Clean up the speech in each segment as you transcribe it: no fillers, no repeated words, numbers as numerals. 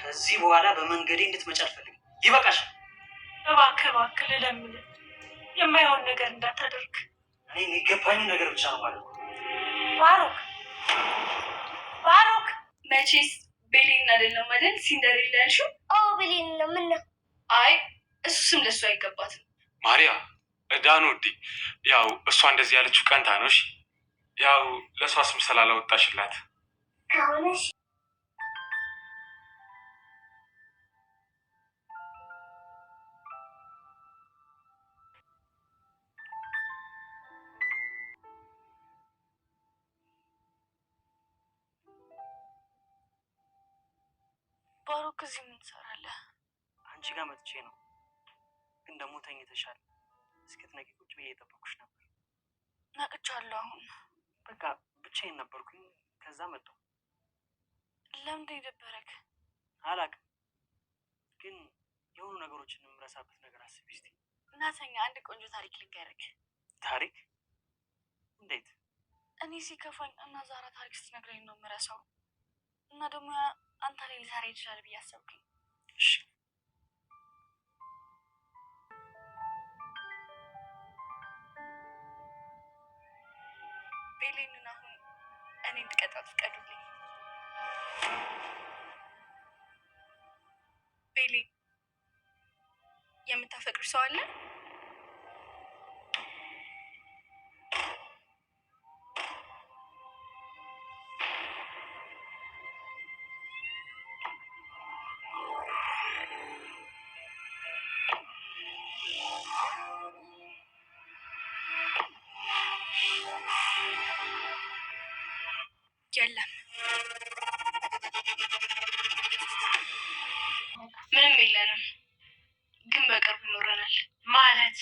ከዚህ በኋላ በመንገዴ እንድትመጪ አልፈልግም። ይበቃሻል። እባክህ ልለምንህ የማይሆን ነገር እንዳታደርግ። እኔ የሚገባኝን ነገር ብቻ ነው ማለት ነው። ባሮክ መቼስ ቤሊን አይደለም አይደል? ሲንደሬላ ያልሽው? አዎ ቤሊን ነው። ምን ነው? አይ እሱ ስም ለሱ አይገባትም። ማሪያ ዳኑ ውዴ፣ ያው እሷ እንደዚህ ያለችው ቀንታ ነው። እሺ ያው ለእሷ ስም ስላላወጣሽላት ከሆነሽ ባሮክ እዚህ ምን ትሰራለህ? አንቺ ጋር መጥቼ ነው፣ ግን ደግሞ ተኝተሻል። እስክትነቂ ቁጭ ብዬ እየጠበኩሽ ነበር። ነቅቻለሁ። አሁን በቃ ብቻዬን ነበርኩኝ። ከዛ መጣሁ። ለምንድን የደበረክ? አላውቅም፣ ግን የሆኑ ነገሮችን የምረሳበት ነገር አስቢ እስኪ። እናተኛ አንድ ቆንጆ ታሪክ ልንገርክ። ታሪክ? እንዴት? እኔ ሲከፋኝ እና ዛራ ታሪክ ስትነግረኝ ነው የምረሳው። እና ደግሞ አንተ ላይ ሊሰራ ይችላል ብዬ አሰብኩኝ። እሺ ቤሌንን አሁን እኔ እንድቀጣት ፍቀዱልኝ። ቤሌ የምታፈቅር ሰው አለ? የለም፣ ምንም የለንም፣ ግን በቅርብ ይኖረናል። ማለት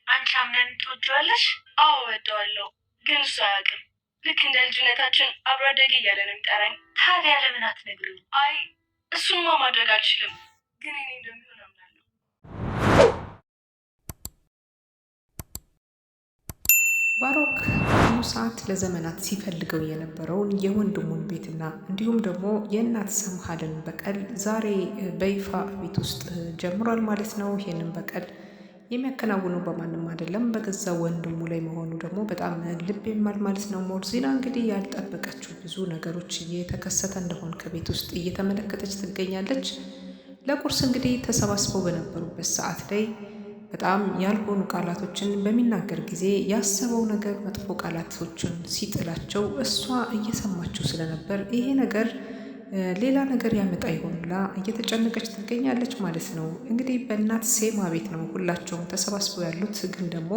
አንቺ አምነን ትወጂዋለሽ? አዎ እወደዋለሁ፣ ግን እሱ አያውቅም። ልክ እንደ ልጅነታችን አብሮ አደጌ እያለ ነው የሚጠራኝ። ታዲያ ለምን አትነግሪው? አይ እሱንማ ማድረግ አልችልም፣ ግን እኔ እንደሚሆን አምናለሁ። ባሮክ በአሁኑ ሰዓት ለዘመናት ሲፈልገው የነበረውን የወንድሙን ቤትና እንዲሁም ደግሞ የእናት ሰምሃልን በቀል ዛሬ በይፋ ቤት ውስጥ ጀምሯል ማለት ነው። ይህንን በቀል የሚያከናውኑ በማንም አይደለም በገዛ ወንድሙ ላይ መሆኑ ደግሞ በጣም ልብ ይማል ማለት ነው። ሞርዚና እንግዲህ ያልጠበቀችው ብዙ ነገሮች እየተከሰተ እንደሆን ከቤት ውስጥ እየተመለከተች ትገኛለች። ለቁርስ እንግዲህ ተሰባስበው በነበሩበት ሰዓት ላይ በጣም ያልሆኑ ቃላቶችን በሚናገር ጊዜ ያሰበው ነገር መጥፎ ቃላቶችን ሲጥላቸው እሷ እየሰማችው ስለነበር ይሄ ነገር ሌላ ነገር ያመጣ ይሆን ብላ እየተጨነቀች ትገኛለች ማለት ነው። እንግዲህ በእናት ሴማ ቤት ነው ሁላቸውም ተሰባስበው ያሉት። ግን ደግሞ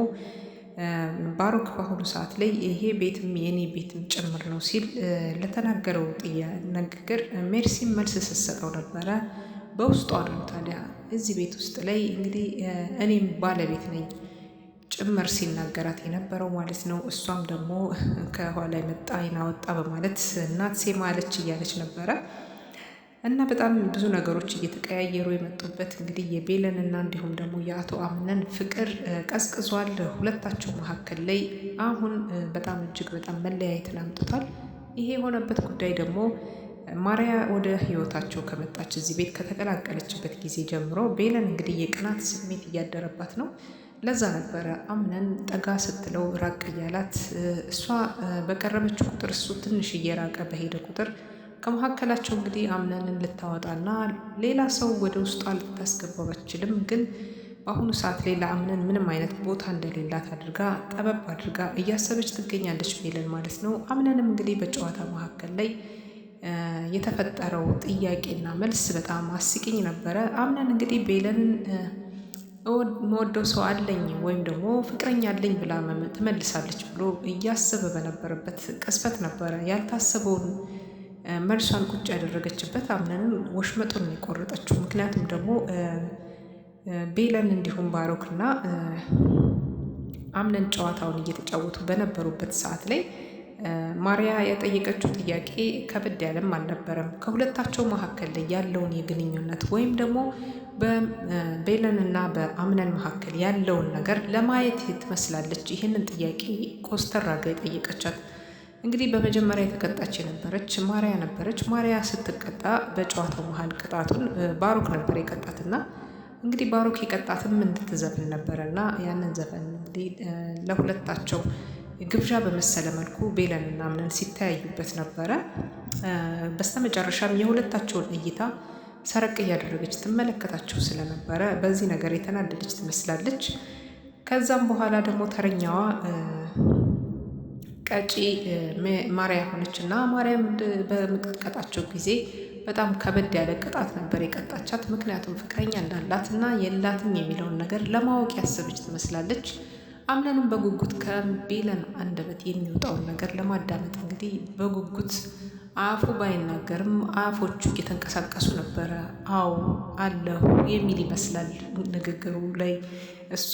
ባሮክ በአሁኑ ሰዓት ላይ ይሄ ቤትም የኔ ቤትም ጭምር ነው ሲል ለተናገረው ንግግር ሜርሲም መልስ ስትሰጠው ነበረ። በውስጧ ነው ታዲያ እዚህ ቤት ውስጥ ላይ እንግዲህ እኔም ባለቤት ነኝ ጭምር ሲናገራት የነበረው ማለት ነው። እሷም ደግሞ ከኋላ የመጣ አይን አወጣ በማለት እናት ሴማ አለች እያለች ነበረ። እና በጣም ብዙ ነገሮች እየተቀያየሩ የመጡበት እንግዲህ የቤለን እና እንዲሁም ደግሞ የአቶ አምነን ፍቅር ቀዝቅዟል። ሁለታቸው መካከል ላይ አሁን በጣም እጅግ በጣም መለያየትን አምጥቷል። ይሄ የሆነበት ጉዳይ ደግሞ ማሪያ ወደ ህይወታቸው ከመጣች እዚህ ቤት ከተቀላቀለችበት ጊዜ ጀምሮ ቤለን እንግዲህ የቅናት ስሜት እያደረባት ነው። ለዛ ነበረ አምነን ጠጋ ስትለው ራቅ እያላት፣ እሷ በቀረበችው ቁጥር እሱ ትንሽ እየራቀ በሄደ ቁጥር ከመካከላቸው እንግዲህ አምነንን ልታወጣና ሌላ ሰው ወደ ውስጧ ልታስገባው አትችልም። ግን በአሁኑ ሰዓት ላይ ለአምነን ምንም አይነት ቦታ እንደሌላት አድርጋ ጠበብ አድርጋ እያሰበች ትገኛለች ቤለን ማለት ነው። አምነንም እንግዲህ በጨዋታ መካከል ላይ የተፈጠረው ጥያቄና መልስ በጣም አስቂኝ ነበረ። አምነን እንግዲህ ቤለንን መወደው ሰው አለኝ ወይም ደግሞ ፍቅረኛ አለኝ ብላ ትመልሳለች ብሎ እያሰበ በነበረበት ቅስፈት ነበረ ያልታሰበውን መልሷን ቁጭ ያደረገችበት። አምነንን ወሽመጡን የቆረጠችው ምክንያቱም ደግሞ ቤለን እንዲሁም ባሮክና አምነን ጨዋታውን እየተጫወቱ በነበሩበት ሰዓት ላይ ማሪያ የጠየቀችው ጥያቄ ከበድ ያለም አልነበረም። ከሁለታቸው መካከል ላይ ያለውን የግንኙነት ወይም ደግሞ በቤለን እና በአምነን መካከል ያለውን ነገር ለማየት ትመስላለች። ይህንን ጥያቄ ኮስተር አድርጋ የጠየቀቻት እንግዲህ በመጀመሪያ የተቀጣች የነበረች ማርያ ነበረች። ማርያ ስትቀጣ በጨዋታው መሀል ቅጣቱን ባሮክ ነበር የቀጣትና እንግዲህ ባሮክ የቀጣትም እንድትዘፍን ነበረ እና ያንን ዘፈን እንግዲህ ለሁለታቸው ግብዣ በመሰለ መልኩ ቤለንና አምነን ሲተያዩበት ነበረ። በስተመጨረሻም የሁለታቸውን እይታ ሰረቅ እያደረገች ትመለከታቸው ስለነበረ በዚህ ነገር የተናደደች ትመስላለች። ከዛም በኋላ ደግሞ ተረኛዋ ቀጪ ማርያ ሆነች እና ማርያም በምትቀጣቸው ጊዜ በጣም ከበድ ያለ ቅጣት ነበር የቀጣቻት። ምክንያቱም ፍቅረኛ እንዳላት እና የላትም የሚለውን ነገር ለማወቅ ያሰበች ትመስላለች። አምነንም በጉጉት ከቤለን አንደበት የሚወጣውን ነገር ለማዳመጥ እንግዲህ በጉጉት አፉ ባይናገርም አፎቹ እየተንቀሳቀሱ ነበረ። አዎ አለሁ የሚል ይመስላል ንግግሩ ላይ። እሷ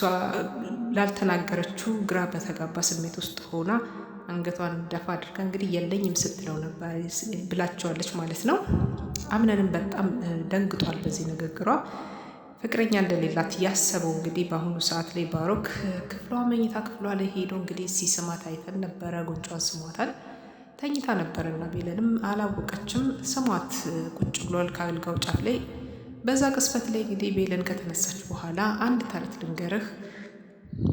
ላልተናገረችው ግራ በተጋባ ስሜት ውስጥ ሆና አንገቷን ደፋ አድርጋ እንግዲህ የለኝም ስትለው ነበር ብላቸዋለች ማለት ነው። አምነንም በጣም ደንግጧል በዚህ ንግግሯ። ፍቅረኛ እንደሌላት ያሰበው እንግዲህ በአሁኑ ሰዓት ላይ ባሮክ ክፍሏ መኝታ ክፍሏ ላይ ሄዶ እንግዲህ ሲስማት አይተን ነበረ። ጉንጯን ስሟታል። ተኝታ ነበርና ቤለንም አላወቀችም። ስሟት ቁጭ ብሏል ከአልጋው ጫፍ ላይ። በዛ ቅስፈት ላይ እንግዲህ ቤለን ከተነሳች በኋላ አንድ ተረት ልንገርህ፣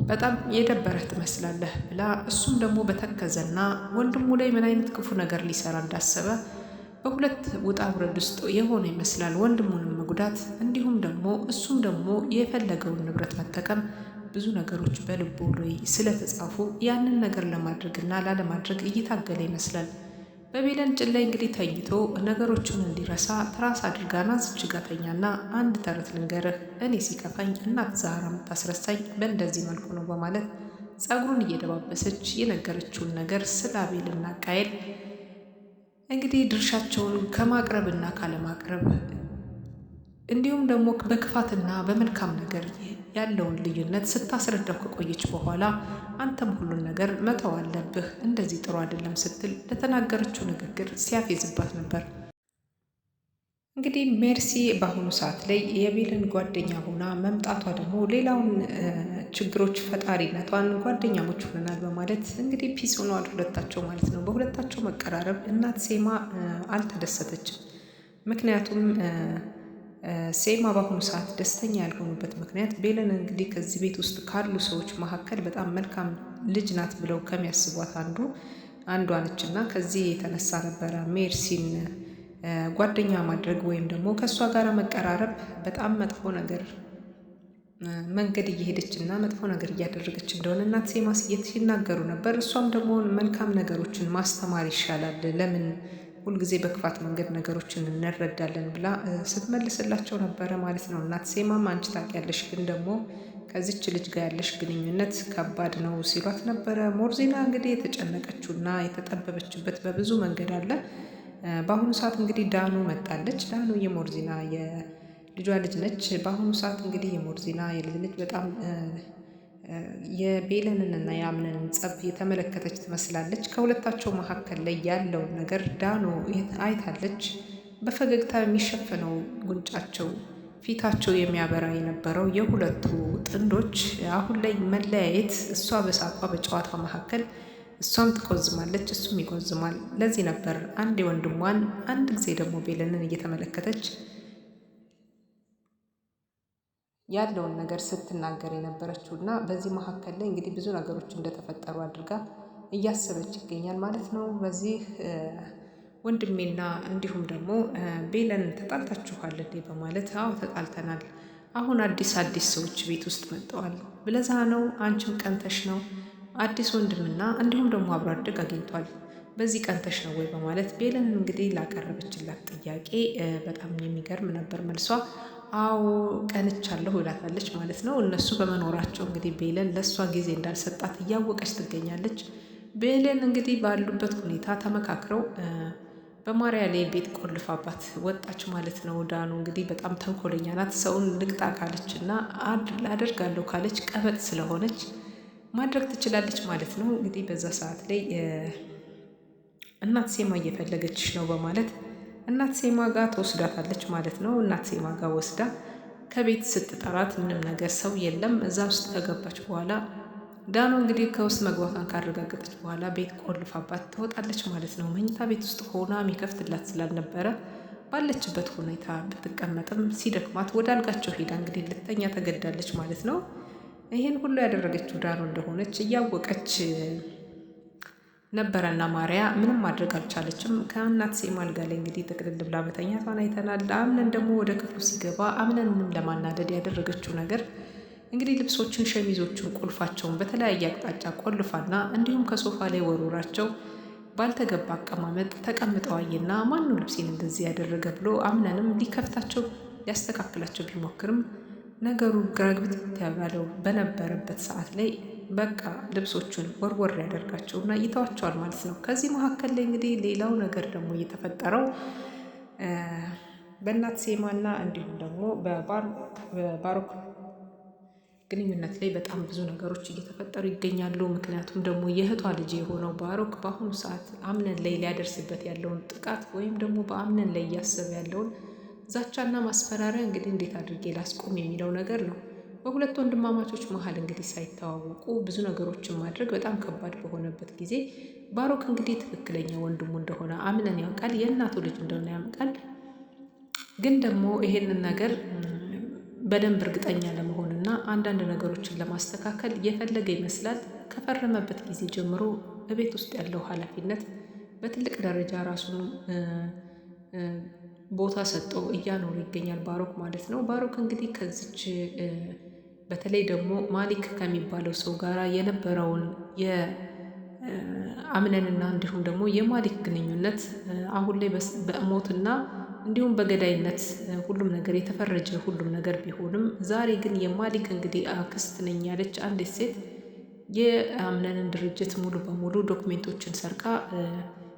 በጣም የደበረህ ትመስላለህ ብላ እሱም ደግሞ በተከዘና ወንድሙ ላይ ምን አይነት ክፉ ነገር ሊሰራ እንዳሰበ በሁለት ውጣ ውረድ ውስጥ የሆነ ይመስላል። ወንድሙንም መጉዳት እንዲሁም ደግሞ እሱም ደግሞ የፈለገውን ንብረት መጠቀም ብዙ ነገሮች በልቡ ላይ ስለተጻፉ ያንን ነገር ለማድረግና ላለማድረግ እየታገለ ይመስላል። በቤለን ጭን ላይ እንግዲህ ተኝቶ ነገሮቹን እንዲረሳ ትራስ አድርጋ ናዝች ጋ ተኛና አንድ ተረት ልንገርህ፣ እኔ ሲከፋኝ እናት ዛህራ የምታስረሳኝ በእንደዚህ መልኩ ነው በማለት ጸጉሩን እየደባበሰች የነገረችውን ነገር ስለ አቤልና ቃየል እንግዲህ ድርሻቸውን ከማቅረብና ካለማቅረብ እንዲሁም ደግሞ በክፋትና በመልካም ነገር ያለውን ልዩነት ስታስረዳው ከቆየች በኋላ አንተም ሁሉን ነገር መተው አለብህ፣ እንደዚህ ጥሩ አይደለም ስትል ለተናገረችው ንግግር ሲያፌዝባት ነበር። እንግዲህ ሜርሲ በአሁኑ ሰዓት ላይ የቤለን ጓደኛ ሆና መምጣቷ ደግሞ ሌላውን ችግሮች ፈጣሪነቷን ጓደኛሞች ሆነናል በማለት እንግዲህ ፒስ ሆነዋል ሁለታቸው ማለት ነው። በሁለታቸው መቀራረብ እናት ሴማ አልተደሰተችም። ምክንያቱም ሴማ በአሁኑ ሰዓት ደስተኛ ያልሆኑበት ምክንያት ቤለን እንግዲህ ከዚህ ቤት ውስጥ ካሉ ሰዎች መካከል በጣም መልካም ልጅ ናት ብለው ከሚያስቧት አንዷ ነች እና ከዚህ የተነሳ ነበረ ሜርሲን ጓደኛ ማድረግ ወይም ደግሞ ከእሷ ጋር መቀራረብ በጣም መጥፎ ነገር መንገድ እየሄደች እና መጥፎ ነገር እያደረገች እንደሆነ እናት ሴማ ሲናገሩ ነበር። እሷም ደግሞ መልካም ነገሮችን ማስተማር ይሻላል፣ ለምን ሁልጊዜ በክፋት መንገድ ነገሮችን እንረዳለን ብላ ስትመልስላቸው ነበረ ማለት ነው። እናት ሴማም አንቺ ታውቂያለሽ፣ ግን ደግሞ ከዚች ልጅ ጋር ያለሽ ግንኙነት ከባድ ነው ሲሏት ነበረ። ሞርዚና እንግዲህ የተጨነቀችውና የተጠበበችበት በብዙ መንገድ አለ። በአሁኑ ሰዓት እንግዲህ ዳኑ መጣለች። ዳኑ የሞርዚና የልጇ ልጅ ነች። በአሁኑ ሰዓት እንግዲህ የሞርዚና የልጅ ልጅ በጣም የቤለንንና የአምነንን ጸብ የተመለከተች ትመስላለች። ከሁለታቸው መካከል ላይ ያለውን ነገር ዳኑ አይታለች። በፈገግታ የሚሸፈነው ጉንጫቸው፣ ፊታቸው የሚያበራ የነበረው የሁለቱ ጥንዶች አሁን ላይ መለያየት፣ እሷ በሳቋ በጨዋታ መካከል እሷም ትቆዝማለች፣ እሱም ይቆዝማል። ለዚህ ነበር አንድ የወንድሟን አንድ ጊዜ ደግሞ ቤለንን እየተመለከተች ያለውን ነገር ስትናገር የነበረችው እና በዚህ መካከል ላይ እንግዲህ ብዙ ነገሮች እንደተፈጠሩ አድርጋ እያሰበች ይገኛል ማለት ነው። በዚህ ወንድሜና እንዲሁም ደግሞ ቤለን ተጣልታችኋል እንዴ በማለት አዎ ተጣልተናል፣ አሁን አዲስ ሰዎች ቤት ውስጥ መጥተዋል ብለዛ ነው፣ አንቺም ቀንተሽ ነው፣ አዲስ ወንድምና እንዲሁም ደግሞ አብሮ አደግ አግኝቷል፣ በዚህ ቀንተሽ ነው ወይ በማለት ቤለን እንግዲህ ላቀረበችላት ጥያቄ በጣም የሚገርም ነበር መልሷ። አዎ ቀንቻለሁ ይላታለች ማለት ነው። እነሱ በመኖራቸው እንግዲህ ቤለን ለእሷ ጊዜ እንዳልሰጣት እያወቀች ትገኛለች። ቤለን እንግዲህ ባሉበት ሁኔታ ተመካክረው በማርያ ላይ ቤት ቆልፋባት ወጣች ማለት ነው። ዳኑ እንግዲህ በጣም ተንኮለኛ ናት። ሰውን ልቅጣ ካለች እና አደርጋለሁ ካለች ቀበጥ ስለሆነች ማድረግ ትችላለች ማለት ነው። እንግዲህ በዛ ሰዓት ላይ እናት ሴማ እየፈለገችሽ ነው በማለት እናት ሴማ ጋር ተወስዳታለች ማለት ነው። እናት ሴማ ጋር ወስዳ ከቤት ስትጠራት ምንም ነገር ሰው የለም። እዛ ውስጥ ከገባች በኋላ ዳኑ እንግዲህ ከውስጥ መግባቷን ካረጋገጠች በኋላ ቤት ቆልፋባት ትወጣለች ማለት ነው። መኝታ ቤት ውስጥ ሆና የሚከፍትላት ስላልነበረ ባለችበት ሁኔታ ብትቀመጥም ሲደክማት ወደ አልጋቸው ሄዳ እንግዲህ ልተኛ ተገዳለች ማለት ነው። ይህን ሁሉ ያደረገችው ዳኑ እንደሆነች እያወቀች ነበረና ማርያ ምንም ማድረግ አልቻለችም። ከእናት ሴም አልጋ ላይ እንግዲህ ጥቅልል ብላ መተኛቷን አይተናል። አምነን ደግሞ ወደ ክፍሉ ሲገባ አምነንም ለማናደድ ያደረገችው ነገር እንግዲህ ልብሶችን፣ ሸሚዞችን፣ ቁልፋቸውን በተለያየ አቅጣጫ ቆልፋና እንዲሁም ከሶፋ ላይ ወሩራቸው ባልተገባ አቀማመጥ ተቀምጠው አየና ማነው ልብሴን እንደዚህ ያደረገ ብሎ አምነንም ሊከፍታቸው ሊያስተካክላቸው ቢሞክርም ነገሩ ግራግብት ያባለው በነበረበት ሰዓት ላይ በቃ ልብሶቹን ወርወር ያደርጋቸውና ይተዋቸዋል ማለት ነው። ከዚህ መካከል ላይ እንግዲህ ሌላው ነገር ደግሞ እየተፈጠረው በእናት ሴማና እንዲሁም ደግሞ በባሮክ ግንኙነት ላይ በጣም ብዙ ነገሮች እየተፈጠሩ ይገኛሉ። ምክንያቱም ደግሞ የእህቷ ልጅ የሆነው ባሮክ በአሁኑ ሰዓት አምነን ላይ ሊያደርስበት ያለውን ጥቃት ወይም ደግሞ በአምነን ላይ እያሰበ ያለውን ዛቻና ማስፈራሪያ እንግዲህ እንዴት አድርጌ ላስቆም የሚለው ነገር ነው። በሁለት ወንድማማቾች መሀል እንግዲህ ሳይተዋወቁ ብዙ ነገሮችን ማድረግ በጣም ከባድ በሆነበት ጊዜ ባሮክ እንግዲህ ትክክለኛ ወንድሙ እንደሆነ አምነን ያውቃል፣ የእናቱ ልጅ እንደሆነ ያውቃል። ግን ደግሞ ይሄንን ነገር በደንብ እርግጠኛ ለመሆንና አንዳንድ ነገሮችን ለማስተካከል የፈለገ ይመስላል። ከፈረመበት ጊዜ ጀምሮ በቤት ውስጥ ያለው ኃላፊነት በትልቅ ደረጃ ራሱን ቦታ ሰጥቶ እያኖረ ይገኛል ባሮክ ማለት ነው። ባሮክ እንግዲህ ከዚች በተለይ ደግሞ ማሊክ ከሚባለው ሰው ጋር የነበረውን የአምነንና እንዲሁም ደግሞ የማሊክ ግንኙነት አሁን ላይ በሞትና እንዲሁም በገዳይነት ሁሉም ነገር የተፈረጀ ሁሉም ነገር ቢሆንም ዛሬ ግን የማሊክ እንግዲህ አክስት ነኝ ያለች አንዲት ሴት የአምነንን ድርጅት ሙሉ በሙሉ ዶክሜንቶችን ሰርቃ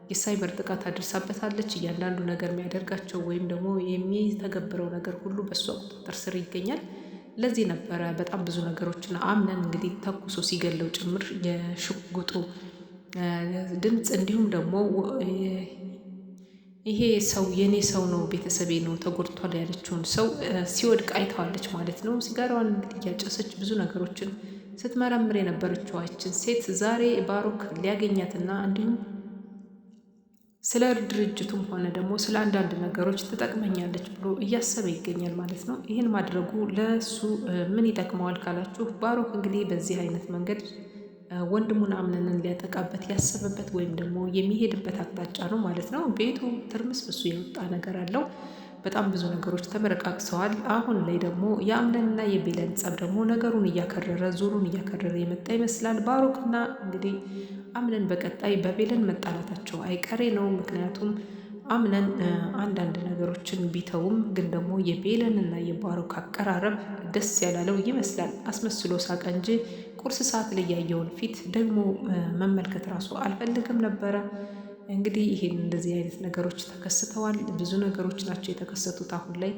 የሳይበር ጥቃት አድርሳበታለች። እያንዳንዱ ነገር የሚያደርጋቸው ወይም ደግሞ የሚተገብረው ነገር ሁሉ በእሷ ቁጥጥር ስር ይገኛል። ለዚህ ነበረ በጣም ብዙ ነገሮችን አምነን እንግዲህ ተኩሶ ሲገለው ጭምር የሽጉጡ ድምፅ እንዲሁም ደግሞ ይሄ ሰው የኔ ሰው ነው፣ ቤተሰቤ ነው፣ ተጎድቷል ያለችውን ሰው ሲወድቅ አይተዋለች ማለት ነው። ሲጋራዋን እንግዲህ እያጨሰች ብዙ ነገሮችን ስትመረምር የነበረችዋችን ሴት ዛሬ ባሮክ ሊያገኛትና እንዲሁም ስለ ድርጅቱም ሆነ ደግሞ ስለ አንዳንድ ነገሮች ትጠቅመኛለች ብሎ እያሰበ ይገኛል ማለት ነው። ይህን ማድረጉ ለሱ ምን ይጠቅመዋል ካላችሁ ባሮክ እንግዲህ በዚህ አይነት መንገድ ወንድሙን አምነንን ሊያጠቃበት ያሰበበት ወይም ደግሞ የሚሄድበት አቅጣጫ ነው ማለት ነው። ቤቱ ትርምስምሱ የወጣ ነገር አለው። በጣም ብዙ ነገሮች ተመረቃቅሰዋል። አሁን ላይ ደግሞ የአምነንና የቤለን ጸብ ደግሞ ነገሩን እያከረረ ዙሩን እያከረረ የመጣ ይመስላል። ባሮክና እንግዲህ አምነን በቀጣይ በቤለን መጣላታቸው አይቀሬ ነው። ምክንያቱም አምነን አንዳንድ ነገሮችን ቢተውም ግን ደግሞ የቤለንና የባሮክ አቀራረብ ደስ ያላለው ይመስላል። አስመስሎ ሳቀ እንጂ ቁርስ ሰዓት ላይ ያየውን ፊት ደግሞ መመልከት ራሱ አልፈልግም ነበረ። እንግዲህ ይሄን እንደዚህ አይነት ነገሮች ተከስተዋል። ብዙ ነገሮች ናቸው የተከሰቱት አሁን ላይ